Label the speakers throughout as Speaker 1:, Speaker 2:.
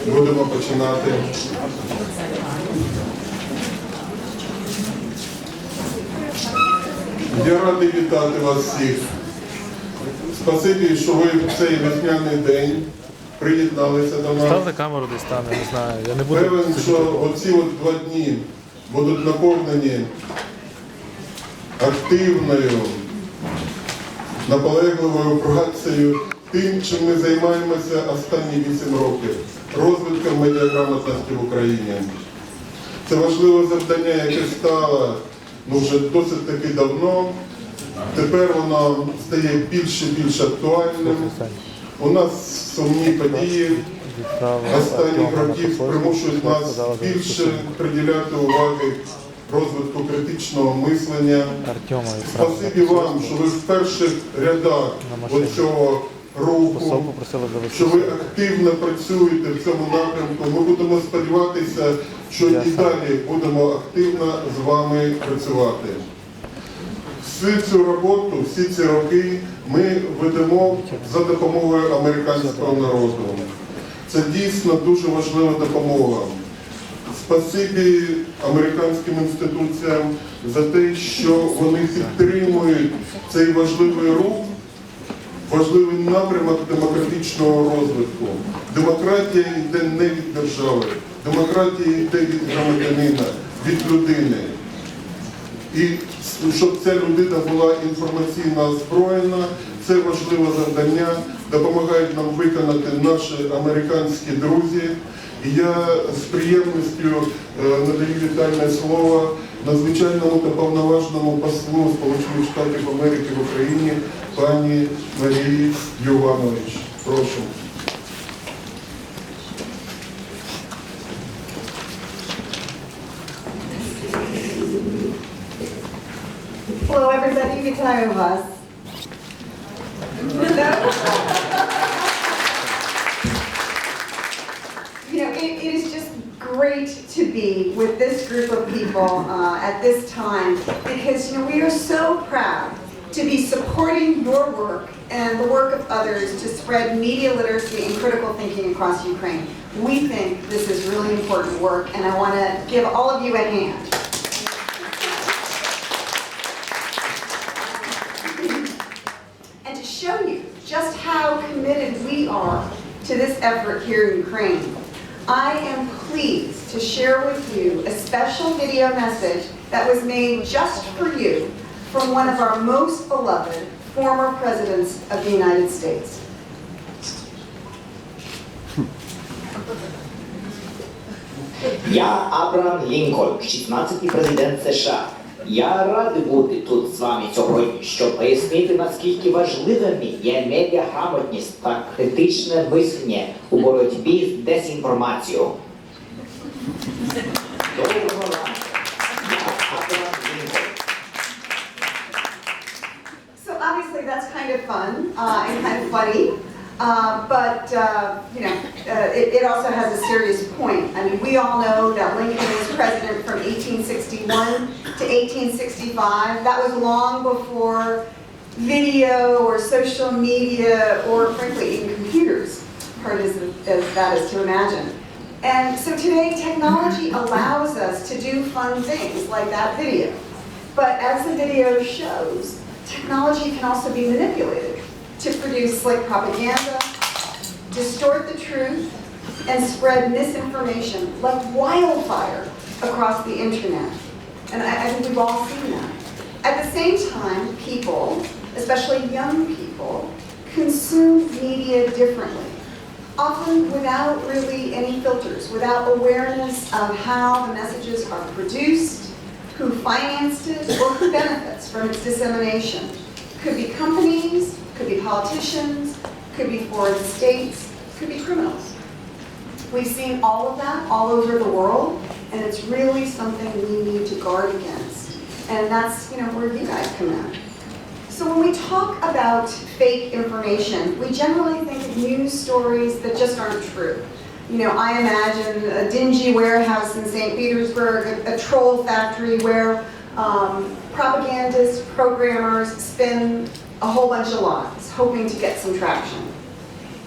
Speaker 1: Будемо починати. Я радий вітати вас всіх. Спасибі, що ви в цей весняний день приєдналися до нас.
Speaker 2: Ставте камеру десь там, я не знаю. Я не буду.
Speaker 1: Певен, що оці от 2 дні будуть наповнені активною, наполегливою працею тим, чим ми займаємося останні 8 років – розвитком медіаграмотності в Україні. Це важливе завдання, яке стало вже досить таки давно. Тепер воно стає більш і більш актуальним. У нас сумні події останніх років примушують нас більше приділяти уваги розвитку критичного мислення. Спасибі вам, що ви в перших рядах цього руху, що ви активно працюєте в цьому напрямку. Ми будемо сподіватися, що і далі будемо активно з вами працювати. Всю цю роботу, всі ці роки ми ведемо за допомогою американського народу. Це дійсно дуже важлива допомога. Спасибі американським інституціям за те, що вони підтримують цей важливий рух, важливий напрямок демократичного розвитку. Демократія йде не від держави, демократія йде від громадянина, від людини. І щоб ця людина була інформаційно озброєна, це важливе завдання, допомагають нам виконати наші американські друзі. І я з приємністю надаю вітальне слово надзвичайному та повноважному послу Сполучених Штатів Америки в Україні пані Марі Йованович. Прошу.
Speaker 3: Hello, everybody. Вітаю вас. It is just great to be with this group of people at this time because we are so proud to be supporting your work and the work of others to spread media literacy and critical thinking across Ukraine. We think this is really important work, and I want to give all of you a hand. And to show you just how committed we are to this effort here in Ukraine, I am pleased to share with you a special video message that was made just for you from one of our most beloved former presidents of the United States.
Speaker 4: Я Абрахам Лінкольн, 16-й президент США. Я радий бути тут з вами сьогодні, щоб пояснити, наскільки важливими є медіаграмотність та критичне мислення у боротьбі з дезінформацією. Доброго ранку. Я Абрахам Лінкольн.
Speaker 3: So obviously that's kind of fun and kind of funny, but it also has a serious point. I mean, we all know that Lincoln was president from 1861 to 1865. That was long before video or social media or, frankly, even computers, hard as that is to imagine. And so today, technology allows us to do fun things like that video. But as the video shows, technology can also be manipulated to produce slick propaganda, distort the truth, and spread misinformation like wildfire across the internet. And I think we've all seen that. At the same time, people, especially young people, consume media differently, often without really any filters, without awareness of how the messages are produced, who financed it, or who benefits from its dissemination. Could be companies, could be politicians, could be foreign states, could be criminals. We've seen all of that all over the world, and it's really something we need to guard against. And that's, where you guys come in. So when we talk about fake information, we generally think of news stories that just aren't true. I imagine a dingy warehouse in St. Petersburg, a troll factory where propagandists, programmers spin a whole bunch of lies, hoping to get some traction.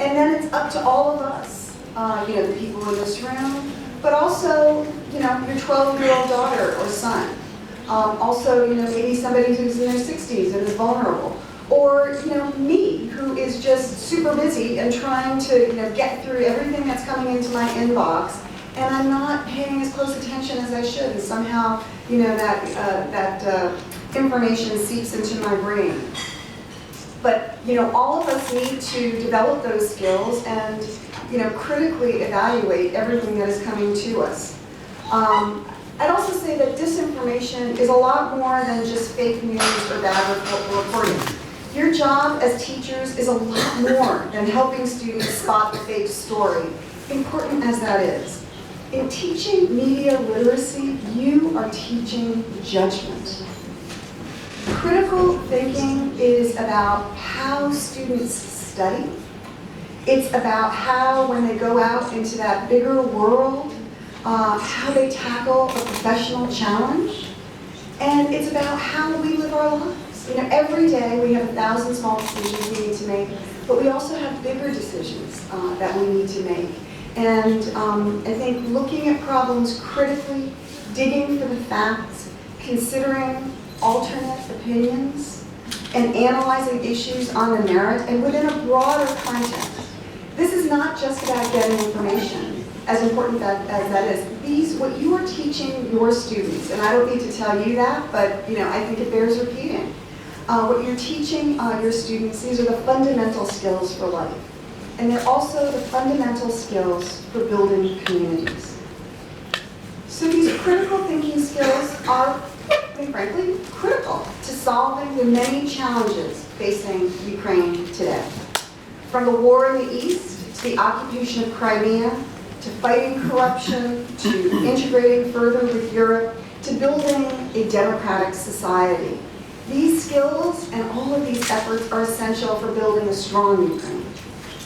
Speaker 3: And then it's up to all of us the people in this room, but also, your 12-year-old daughter or son. Also, maybe somebody who's in their 60s and is vulnerable. Or, me, who is just super busy and trying to, get through everything that's coming into my inbox, and I'm not paying as close attention as I should, and somehow, that information seeps into my brain. But, all of us need to develop those skills and, critically evaluate everything that is coming to us. I'd also say that disinformation is a lot more than just fake news or bad reporting. Your job as teachers is a lot more than helping students spot the fake story, important as that is. In teaching media literacy, you are teaching judgment. Critical thinking is about how students study. It's about how, when they go out into that bigger world, how they tackle a professional challenge. And it's about how we live our lives. Every day we have 1,000 small decisions we need to make, but we also have bigger decisions that we need to make. And I think looking at problems critically, digging for the facts, considering alternate opinions, and analyzing issues on the merit and within a broader context. This is not just about getting information, as important as that is. What you are teaching your students, and I don't need to tell you that, but I think it bears repeating. What you're teaching your students, these are the fundamental skills for life. And they're also the fundamental skills for building communities. So these critical thinking skills are, frankly, critical to solving the many challenges facing Ukraine today. From the war in the East, to the occupation of Crimea, to fighting corruption, to integrating further with Europe, to building a democratic society. These skills and all of these efforts are essential for building a strong Ukraine.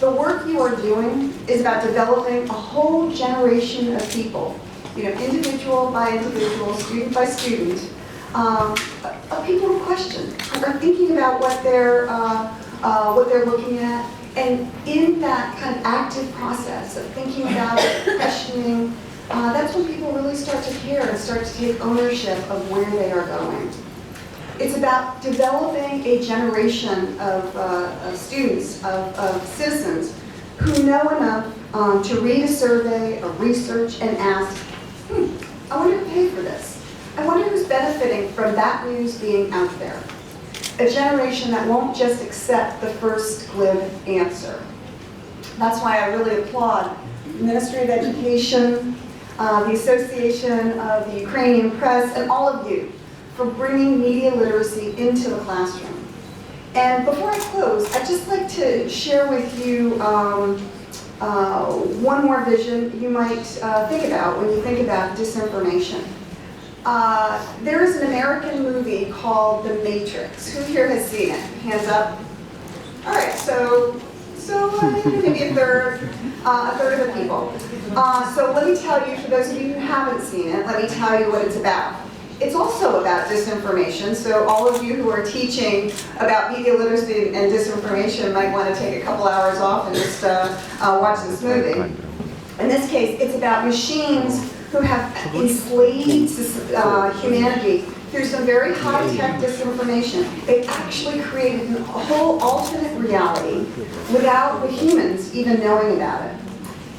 Speaker 3: The work you are doing is about developing a whole generation of people, individual by individual, student by student, of people who question, who are thinking about what they're looking at, and in that kind of active process of thinking about it, questioning, that's when people really start to care and start to take ownership of where they are going. It's about developing a generation of students, of citizens, who know enough to read a survey or research and ask, I wonder who paid for this. I wonder who's benefiting from that news being out there. A generation that won't just accept the first glib answer. That's why I really applaud the Ministry of Education, the Association of the Ukrainian Press, and all of you for bringing media literacy into the classroom. And before I close, I'd just like to share with you one more vision you might think about when you think about disinformation. There is an American movie called The Matrix. Who here has seen it? Hands up. All right, so maybe a third of the people. So let me tell you, for those of you who haven't seen it, let me tell you what it's about. It's also about disinformation, so all of you who are teaching about media literacy and disinformation might want to take a couple hours off and just watch this movie. In this case, it's about machines who have enslaved humanity through some very high-tech disinformation. They've actually created a whole alternate reality without the humans even knowing about it.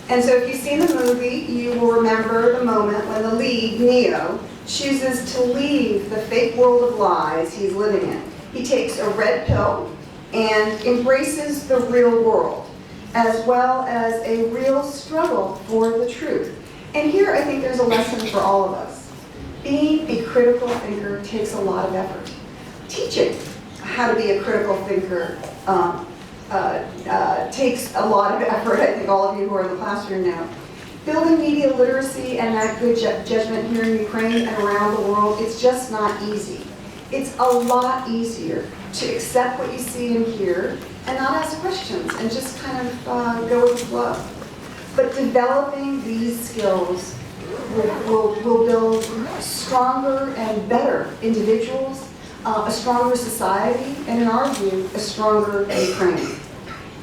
Speaker 3: And so if you've seen the movie, you will remember the moment when the lead, Neo, chooses to leave the fake world of lies he's living in. He takes a red pill and embraces the real world, as well as a real struggle for the truth. And here I think there's a lesson for all of us. Being a critical thinker takes a lot of effort. Teaching how to be a critical thinker takes a lot of effort. I think all of you who are in the classroom know. Building media literacy and that good judgment here in Ukraine and around the world, it's just not easy. It's a lot easier to accept what you see and hear and not ask questions and just kind of go with the flow. But developing these skills will build stronger and better individuals, a stronger society, and in our view, a stronger Ukraine.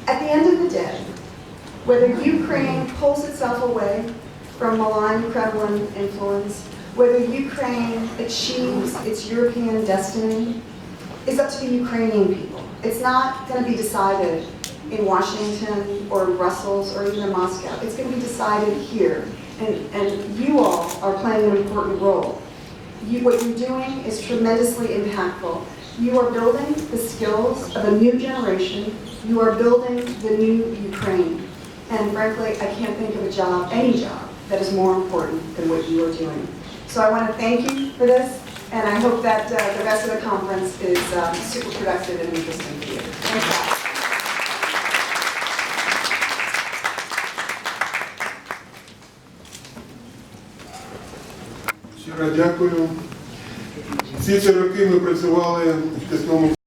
Speaker 3: At the end of the day, Whether Ukraine pulls itself away from malign Kremlin influence, whether Ukraine achieves its European destiny, is up to the Ukrainian people. It's not going to be decided in Washington or Brussels or even in Moscow. It's going to be decided here. And you all are playing an important role. What you're doing is tremendously impactful. You are building the skills of a new generation. You are building the new Ukraine. And frankly, I can't think of a job, any job, that is more important than what you are doing. So I want to thank you for this, and I hope that the rest of the conference is super productive and interesting for you. Thanks, guys.
Speaker 1: Щиро дякую. Всі ці роки ми працювали в тісному